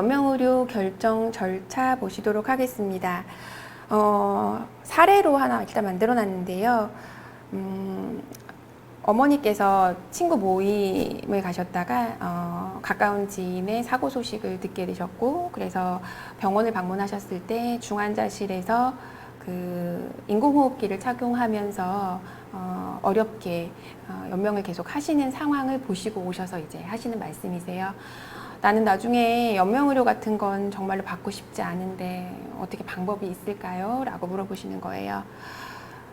연명의료 결정 절차 보시도록 하겠습니다. 사례로 하나 일단 만들어 놨는데요. 어머니께서 친구 모임을 가셨다가 가까운 지인의 사고 소식을 듣게 되셨고, 그래서 병원을 방문하셨을 때 중환자실에서 그 인공호흡기를 착용하면서 어렵게 연명을 계속 하시는 상황을 보시고 오셔서 이제 하시는 말씀이세요. 나는 나중에 연명의료 같은 건 정말로 받고 싶지 않은데 어떻게 방법이 있을까요? 라고 물어보시는 거예요.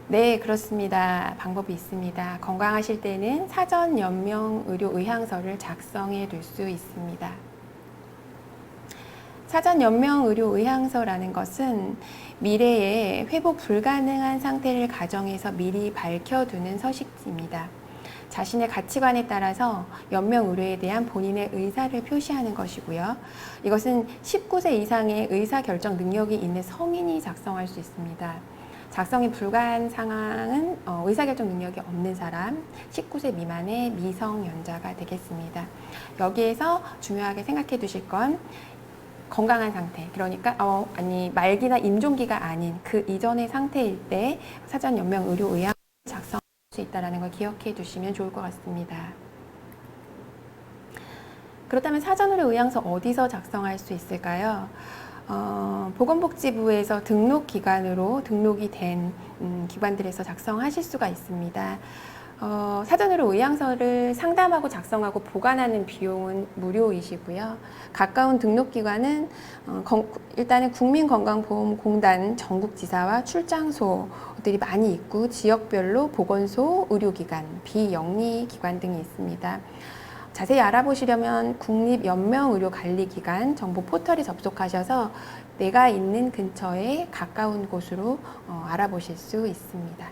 네, 그렇습니다. 방법이 있습니다. 건강하실 때는 사전 연명의료 의향서를 작성해 둘 수 있습니다. 사전 연명의료 의향서라는 것은 미래에 회복 불가능한 상태를 가정해서 미리 밝혀두는 서식지입니다. 자신의 가치관에 따라서 연명의료에 대한 본인의 의사를 표시하는 것이고요. 이것은 19세 이상의 의사결정 능력이 있는 성인이 작성할 수 있습니다. 작성이 불가한 상황은 의사결정 능력이 없는 사람, 19세 미만의 미성년자가 되겠습니다. 여기에서 중요하게 생각해 두실 건 건강한 상태, 그러니까 말기나 임종기가 아닌 그 이전의 상태일 때 사전 연명 의료 의향 작성할 수 있다는 걸 기억해 두시면 좋을 것 같습니다. 그렇다면 사전 의료 의향서 어디서 작성할 수 있을까요? 보건복지부에서 등록기관으로 등록이 된 기관들에서 작성하실 수가 있습니다. 사전으로 의향서를 상담하고 작성하고 보관하는 비용은 무료이시고요. 가까운 등록기관은 일단은 국민건강보험공단 전국지사와 출장소들이 많이 있고 지역별로 보건소, 의료기관, 비영리기관 등이 있습니다. 자세히 알아보시려면 국립연명의료관리기관 정보 포털에 접속하셔서 내가 있는 근처에 가까운 곳으로 알아보실 수 있습니다.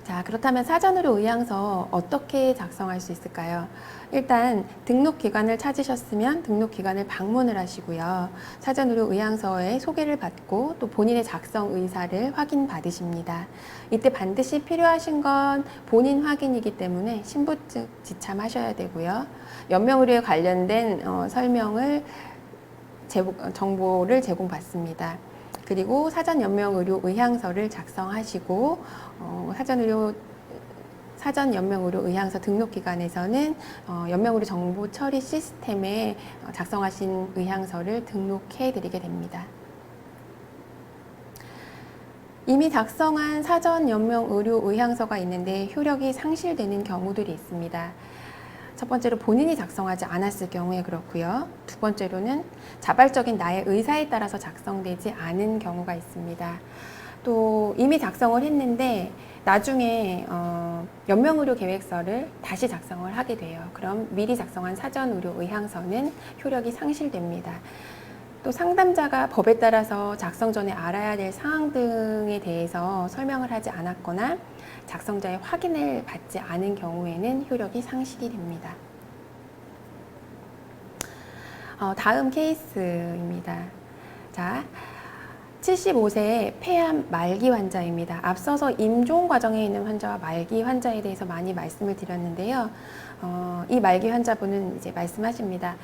자, 그렇다면 사전의료 의향서 어떻게 작성할 수 있을까요? 일단 등록기관을 찾으셨으면 등록기관을 방문을 하시고요. 사전의료 의향서에 소개를 받고 또 본인의 작성 의사를 확인받으십니다. 이때 반드시 필요하신 건 본인 확인이기 때문에 신분증 지참하셔야 되고요. 연명의료에 관련된 정보를 제공받습니다. 그리고 사전 연명의료 의향서를 작성하시고 사전 연명의료 의향서 등록기관에서는 연명의료 정보 처리 시스템에 작성하신 의향서를 등록해 드리게 됩니다. 이미 작성한 사전 연명의료 의향서가 있는데 효력이 상실되는 경우들이 있습니다. 첫 번째로 본인이 작성하지 않았을 경우에 그렇고요. 두 번째로는 자발적인 나의 의사에 따라서 작성되지 않은 경우가 있습니다. 또 이미 작성을 했는데 나중에 연명의료 계획서를 다시 작성을 하게 돼요. 그럼 미리 작성한 사전의료 의향서는 효력이 상실됩니다. 또 상담자가 법에 따라서 작성 전에 알아야 될 사항 등에 대해서 설명을 하지 않았거나 작성자의 확인을 받지 않은 경우에는 효력이 상실이 됩니다. 다음 케이스입니다. 자, 75세의 폐암 말기 환자입니다. 앞서서 임종 과정에 있는 환자와 말기 환자에 대해서 많이 말씀을 드렸는데요. 이 말기 환자분은 이제 말씀하십니다.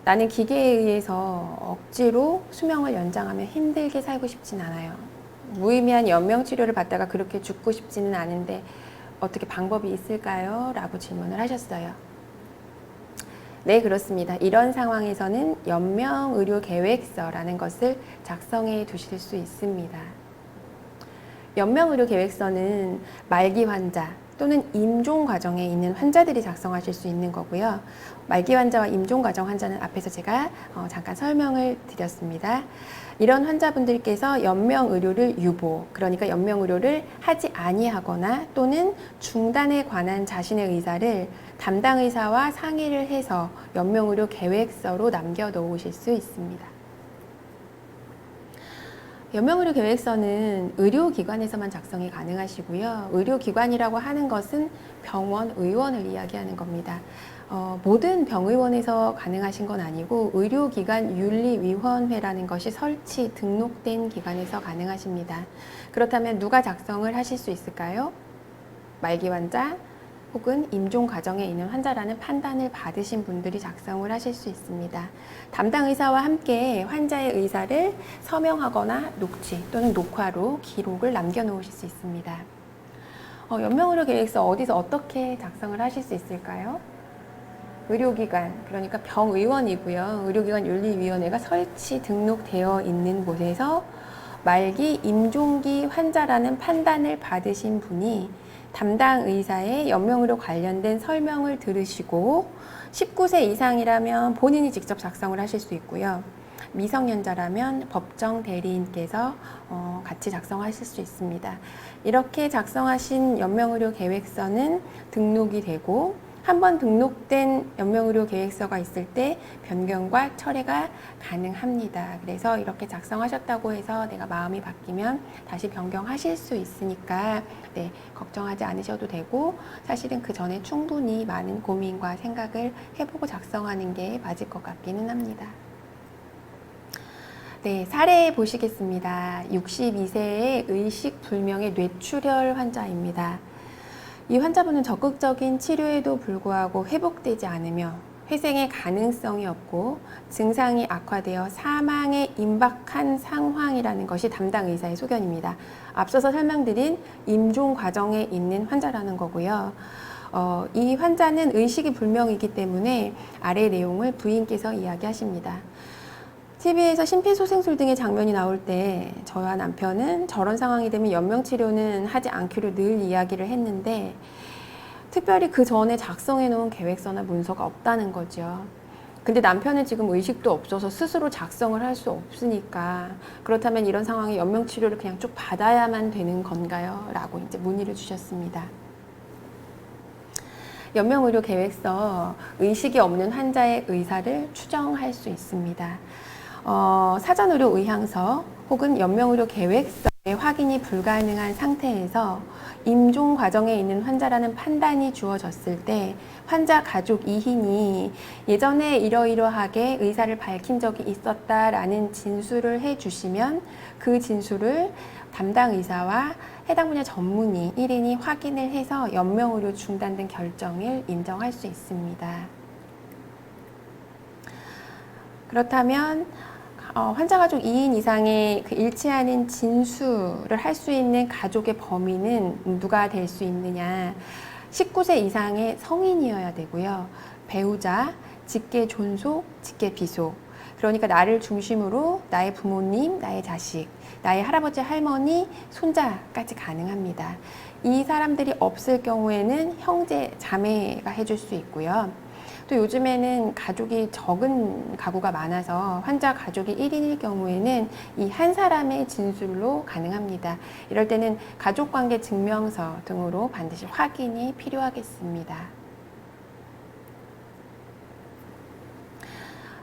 나는 기계에 의해서 억지로 수명을 연장하며 힘들게 살고 싶진 않아요. 무의미한 연명 치료를 받다가 그렇게 죽고 싶지는 않은데 어떻게 방법이 있을까요? 라고 질문을 하셨어요. 네, 그렇습니다. 이런 상황에서는 연명의료계획서라는 것을 작성해 두실 수 있습니다. 연명의료계획서는 말기 환자 또는 임종 과정에 있는 환자들이 작성하실 수 있는 거고요. 말기 환자와 임종 과정 환자는 앞에서 제가 잠깐 설명을 드렸습니다. 이런 환자분들께서 연명의료를 유보, 그러니까 연명의료를 하지 아니하거나 또는 중단에 관한 자신의 의사를 담당 의사와 상의를 해서 연명의료 계획서로 남겨놓으실 수 있습니다. 연명의료 계획서는 의료기관에서만 작성이 가능하시고요. 의료기관이라고 하는 것은 병원, 의원을 이야기하는 겁니다. 모든 병의원에서 가능하신 건 아니고 의료기관 윤리위원회라는 것이 설치, 등록된 기관에서 가능하십니다. 그렇다면 누가 작성을 하실 수 있을까요? 말기 환자, 혹은 임종 과정에 있는 환자라는 판단을 받으신 분들이 작성을 하실 수 있습니다. 담당 의사와 함께 환자의 의사를 서명하거나 녹취 또는 녹화로 기록을 남겨놓으실 수 있습니다. 연명의료 계획서 어디서 어떻게 작성을 하실 수 있을까요? 의료기관, 그러니까 병의원이고요. 의료기관 윤리위원회가 설치 등록되어 있는 곳에서 말기 임종기 환자라는 판단을 받으신 분이 담당 의사의 연명의료 관련된 설명을 들으시고 19세 이상이라면 본인이 직접 작성을 하실 수 있고요. 미성년자라면 법정 대리인께서 같이 작성하실 수 있습니다. 이렇게 작성하신 연명의료 계획서는 등록이 되고 한번 등록된 연명의료 계획서가 있을 때 변경과 철회가 가능합니다. 그래서 이렇게 작성하셨다고 해서 내가 마음이 바뀌면 다시 변경하실 수 있으니까 걱정하지 않으셔도 되고, 사실은 그 전에 충분히 많은 고민과 생각을 해보고 작성하는 게 맞을 것 같기는 합니다. 사례 보시겠습니다. 62세의 의식불명의 뇌출혈 환자입니다. 이 환자분은 적극적인 치료에도 불구하고 회복되지 않으며 회생의 가능성이 없고 증상이 악화되어 사망에 임박한 상황이라는 것이 담당 의사의 소견입니다. 앞서서 설명드린 임종 과정에 있는 환자라는 거고요. 이 환자는 의식이 불명이기 때문에 아래 내용을 부인께서 이야기하십니다. TV에서 심폐소생술 등의 장면이 나올 때 저와 남편은 저런 상황이 되면 연명치료는 하지 않기로 늘 이야기를 했는데, 특별히 그 전에 작성해 놓은 계획서나 문서가 없다는 거죠. 근데 남편은 지금 의식도 없어서 스스로 작성을 할 수 없으니까, 그렇다면 이런 상황에 연명치료를 그냥 쭉 받아야만 되는 건가요? 라고 이제 문의를 주셨습니다. 연명의료 계획서, 의식이 없는 환자의 의사를 추정할 수 있습니다. 사전의료 의향서 혹은 연명의료 계획서의 확인이 불가능한 상태에서 임종 과정에 있는 환자라는 판단이 주어졌을 때 환자 가족 2인이 예전에 이러이러하게 의사를 밝힌 적이 있었다라는 진술을 해주시면 그 진술을 담당 의사와 해당 분야 전문의 1인이 확인을 해서 연명의료 중단된 결정을 인정할 수 있습니다. 그렇다면 환자 가족 2인 이상의 일치하는 진술을 할 수 있는 가족의 범위는 누가 될 수 있느냐? 19세 이상의 성인이어야 되고요. 배우자, 직계 존속, 직계 비속. 그러니까 나를 중심으로 나의 부모님, 나의 자식, 나의 할아버지, 할머니, 손자까지 가능합니다. 이 사람들이 없을 경우에는 형제, 자매가 해줄 수 있고요. 또 요즘에는 가족이 적은 가구가 많아서 환자 가족이 1인일 경우에는 이 한 사람의 진술로 가능합니다. 이럴 때는 가족관계 증명서 등으로 반드시 확인이 필요하겠습니다.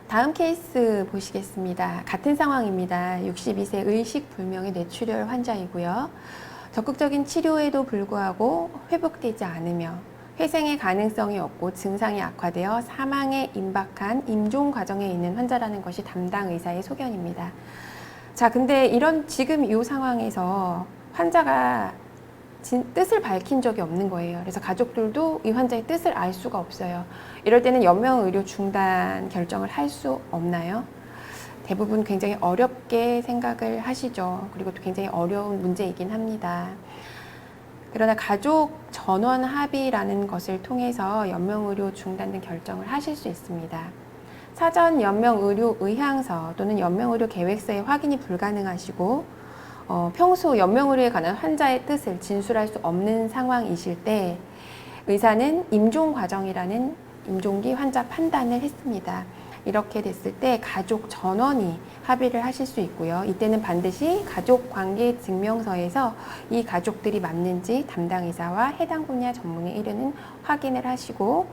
다음 케이스 보시겠습니다. 같은 상황입니다. 62세 의식불명의 뇌출혈 환자이고요. 적극적인 치료에도 불구하고 회복되지 않으며 회생의 가능성이 없고 증상이 악화되어 사망에 임박한 임종 과정에 있는 환자라는 것이 담당 의사의 소견입니다. 자, 근데 이런 지금 이 상황에서 환자가 뜻을 밝힌 적이 없는 거예요. 그래서 가족들도 이 환자의 뜻을 알 수가 없어요. 이럴 때는 연명의료 중단 결정을 할 수 없나요? 대부분 굉장히 어렵게 생각을 하시죠. 그리고 또 굉장히 어려운 문제이긴 합니다. 그러나 가족 전원 합의라는 것을 통해서 연명의료 중단된 결정을 하실 수 있습니다. 사전 연명의료 의향서 또는 연명의료 계획서의 확인이 불가능하시고 평소 연명의료에 관한 환자의 뜻을 진술할 수 없는 상황이실 때 의사는 임종 과정이라는 임종기 환자 판단을 했습니다. 이렇게 됐을 때 가족 전원이 합의를 하실 수 있고요. 이때는 반드시 가족관계 증명서에서 이 가족들이 맞는지 담당 의사와 해당 분야 전문의 1인은 확인을 하시고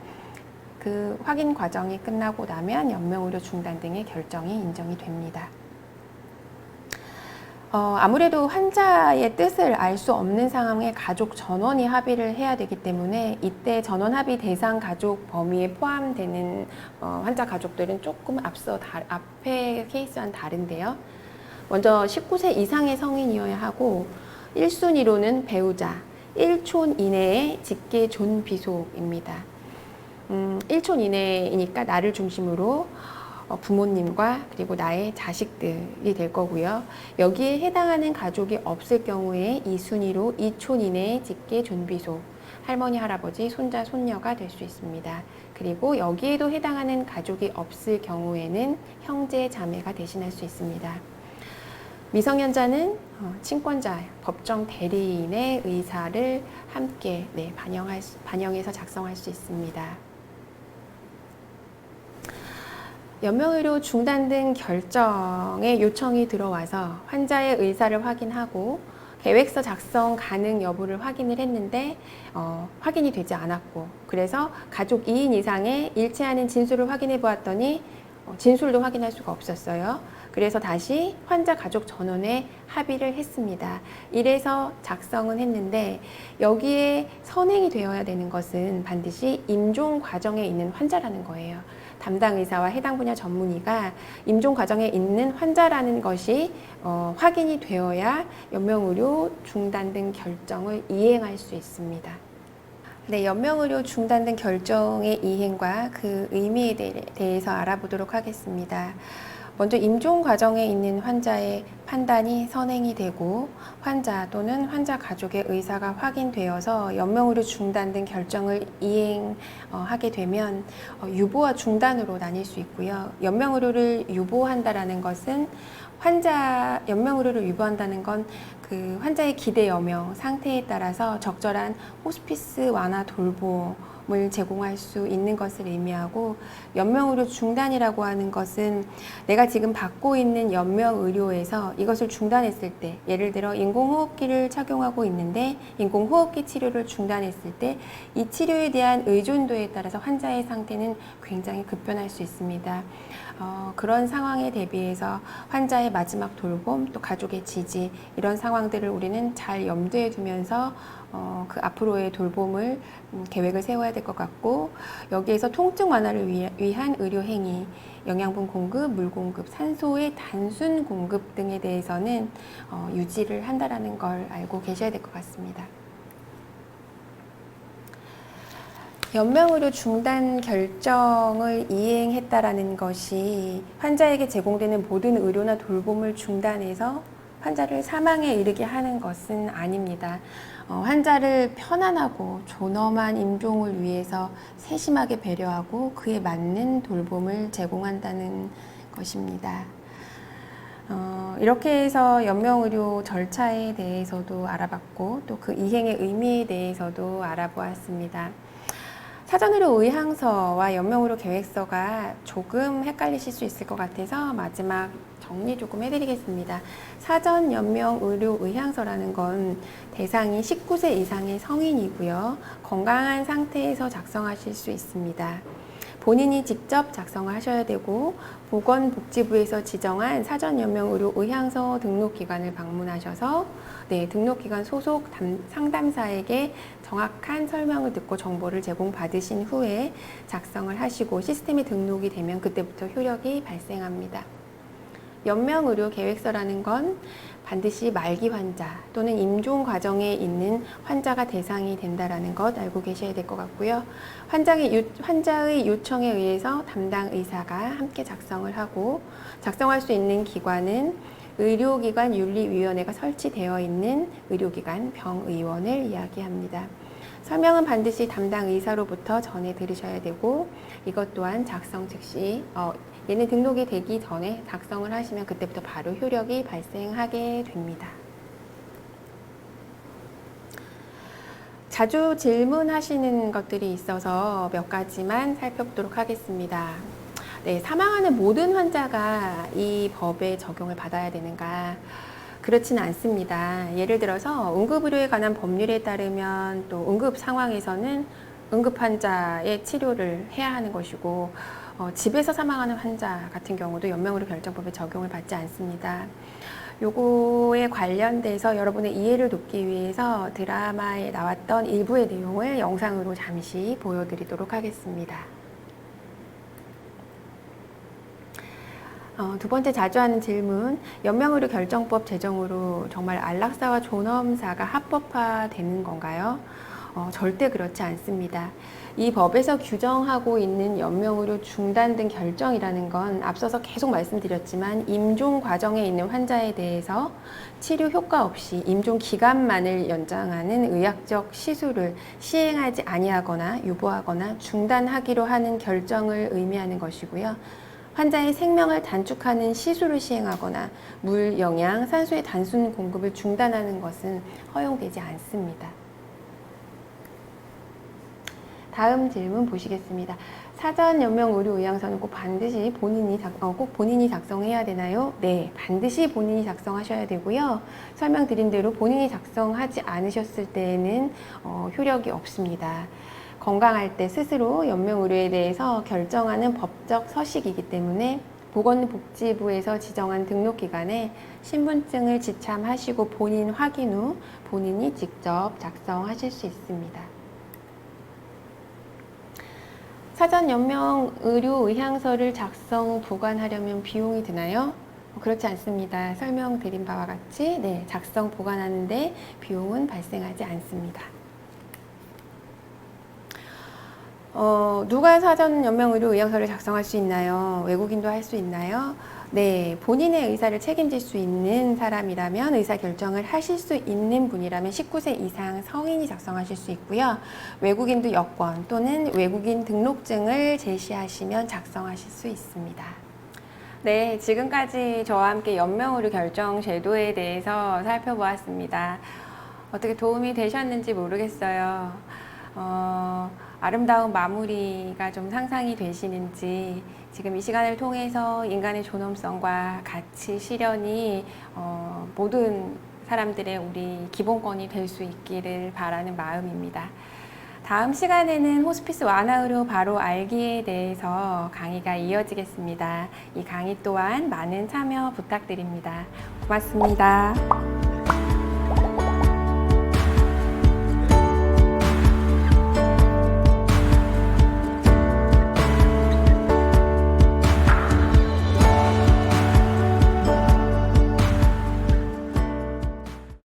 그 확인 과정이 끝나고 나면 연명의료 중단 등의 결정이 인정이 됩니다. 아무래도 환자의 뜻을 알 수 없는 상황에 가족 전원이 합의를 해야 되기 때문에 이때 전원 합의 대상 가족 범위에 포함되는 환자 가족들은 조금 앞에 케이스와는 다른데요. 먼저 19세 이상의 성인이어야 하고 1순위로는 배우자, 1촌 이내의 직계 존비속입니다. 1촌 이내이니까 나를 중심으로 부모님과 그리고 나의 자식들이 될 거고요. 여기에 해당하는 가족이 없을 경우에 이 순위로 2촌 이내의 직계 존비속, 할머니, 할아버지, 손자, 손녀가 될 수 있습니다. 그리고 여기에도 해당하는 가족이 없을 경우에는 형제, 자매가 대신할 수 있습니다. 미성년자는 친권자, 법정 대리인의 의사를 함께 반영해서 작성할 수 있습니다. 연명의료 중단 등 결정의 요청이 들어와서 환자의 의사를 확인하고 계획서 작성 가능 여부를 확인을 했는데 확인이 되지 않았고, 그래서 가족 2인 이상의 일치하는 진술을 확인해 보았더니 진술도 확인할 수가 없었어요. 그래서 다시 환자 가족 전원에 합의를 했습니다. 이래서 작성은 했는데 여기에 선행이 되어야 되는 것은 반드시 임종 과정에 있는 환자라는 거예요. 담당 의사와 해당 분야 전문의가 임종 과정에 있는 환자라는 것이 확인이 되어야 연명의료 중단 등 결정을 이행할 수 있습니다. 네, 연명의료 중단 등 결정의 이행과 그 의미에 대해서 알아보도록 하겠습니다. 먼저 임종 과정에 있는 환자의 판단이 선행이 되고 환자 또는 환자 가족의 의사가 확인되어서 연명의료 중단 등 결정을 이행하게 되면 유보와 중단으로 나뉠 수 있고요. 연명의료를 유보한다라는 것은 연명의료를 유보한다는 건 그 환자의 기대 여명 상태에 따라서 적절한 호스피스 완화 돌봄을 제공할 수 있는 것을 의미하고, 연명의료 중단이라고 하는 것은 내가 지금 받고 있는 연명의료에서 이것을 중단했을 때, 예를 들어 인공호흡기를 착용하고 있는데 인공호흡기 치료를 중단했을 때 이 치료에 대한 의존도에 따라서 환자의 상태는 굉장히 급변할 수 있습니다. 그런 상황에 대비해서 환자의 마지막 돌봄, 또 가족의 지지, 이런 상황들을 우리는 잘 염두에 두면서 그 앞으로의 돌봄을 계획을 세워야 될 것 같고, 여기에서 통증 완화를 위한 의료 행위, 영양분 공급, 물 공급, 산소의 단순 공급 등에 대해서는 유지를 한다라는 걸 알고 계셔야 될 것 같습니다. 연명의료 중단 결정을 이행했다라는 것이 환자에게 제공되는 모든 의료나 돌봄을 중단해서 환자를 사망에 이르게 하는 것은 아닙니다. 환자를 편안하고 존엄한 임종을 위해서 세심하게 배려하고 그에 맞는 돌봄을 제공한다는 것입니다. 이렇게 해서 연명의료 절차에 대해서도 알아봤고 또 그 이행의 의미에 대해서도 알아보았습니다. 사전의료 의향서와 연명의료 계획서가 조금 헷갈리실 수 있을 것 같아서 마지막 정리 조금 해드리겠습니다. 사전 연명의료 의향서라는 건 대상이 19세 이상의 성인이고요. 건강한 상태에서 작성하실 수 있습니다. 본인이 직접 작성을 하셔야 되고 보건복지부에서 지정한 사전연명의료 의향서 등록기관을 방문하셔서 등록기관 소속 상담사에게 정확한 설명을 듣고 정보를 제공받으신 후에 작성을 하시고 시스템에 등록이 되면 그때부터 효력이 발생합니다. 연명의료 계획서라는 건 반드시 말기 환자 또는 임종 과정에 있는 환자가 대상이 된다는 것 알고 계셔야 될 것 같고요. 환자의 요청에 의해서 담당 의사가 함께 작성을 하고, 작성할 수 있는 기관은 의료기관 윤리위원회가 설치되어 있는 의료기관 병의원을 이야기합니다. 설명은 반드시 담당 의사로부터 전해 들으셔야 되고, 이것 또한 작성 즉시 얘는 등록이 되기 전에 작성을 하시면 그때부터 바로 효력이 발생하게 됩니다. 자주 질문하시는 것들이 있어서 몇 가지만 살펴보도록 하겠습니다. 사망하는 모든 환자가 이 법의 적용을 받아야 되는가? 그렇지는 않습니다. 예를 들어서 응급의료에 관한 법률에 따르면 또 응급 상황에서는 응급 환자의 치료를 해야 하는 것이고, 집에서 사망하는 환자 같은 경우도 연명의료 결정법에 적용을 받지 않습니다. 요거에 관련돼서 여러분의 이해를 돕기 위해서 드라마에 나왔던 일부의 내용을 영상으로 잠시 보여드리도록 하겠습니다. 두 번째 자주 하는 질문, 연명의료 결정법 제정으로 정말 안락사와 존엄사가 합법화되는 건가요? 절대 그렇지 않습니다. 이 법에서 규정하고 있는 연명의료 중단 등 결정이라는 건 앞서서 계속 말씀드렸지만 임종 과정에 있는 환자에 대해서 치료 효과 없이 임종 기간만을 연장하는 의학적 시술을 시행하지 아니하거나 유보하거나 중단하기로 하는 결정을 의미하는 것이고요. 환자의 생명을 단축하는 시술을 시행하거나 물, 영양, 산소의 단순 공급을 중단하는 것은 허용되지 않습니다. 다음 질문 보시겠습니다. 사전 연명 의료 의향서는 꼭 본인이 작성해야 되나요? 네, 반드시 본인이 작성하셔야 되고요. 설명드린 대로 본인이 작성하지 않으셨을 때에는 효력이 없습니다. 건강할 때 스스로 연명 의료에 대해서 결정하는 법적 서식이기 때문에 보건복지부에서 지정한 등록기관에 신분증을 지참하시고 본인 확인 후 본인이 직접 작성하실 수 있습니다. 사전 연명 의료 의향서를 작성 보관하려면 비용이 드나요? 그렇지 않습니다. 설명드린 바와 같이 작성 보관하는데 비용은 발생하지 않습니다. 누가 사전 연명 의료 의향서를 작성할 수 있나요? 외국인도 할 수 있나요? 네, 본인의 의사를 책임질 수 있는 사람이라면, 의사 결정을 하실 수 있는 분이라면 19세 이상 성인이 작성하실 수 있고요. 외국인도 여권 또는 외국인 등록증을 제시하시면 작성하실 수 있습니다. 네, 지금까지 저와 함께 연명 의료 결정 제도에 대해서 살펴보았습니다. 어떻게 도움이 되셨는지 모르겠어요. 아름다운 마무리가 좀 상상이 되시는지, 지금 이 시간을 통해서 인간의 존엄성과 가치 실현이 모든 사람들의 우리 기본권이 될 수 있기를 바라는 마음입니다. 다음 시간에는 호스피스 완화의료 바로 알기에 대해서 강의가 이어지겠습니다. 이 강의 또한 많은 참여 부탁드립니다. 고맙습니다.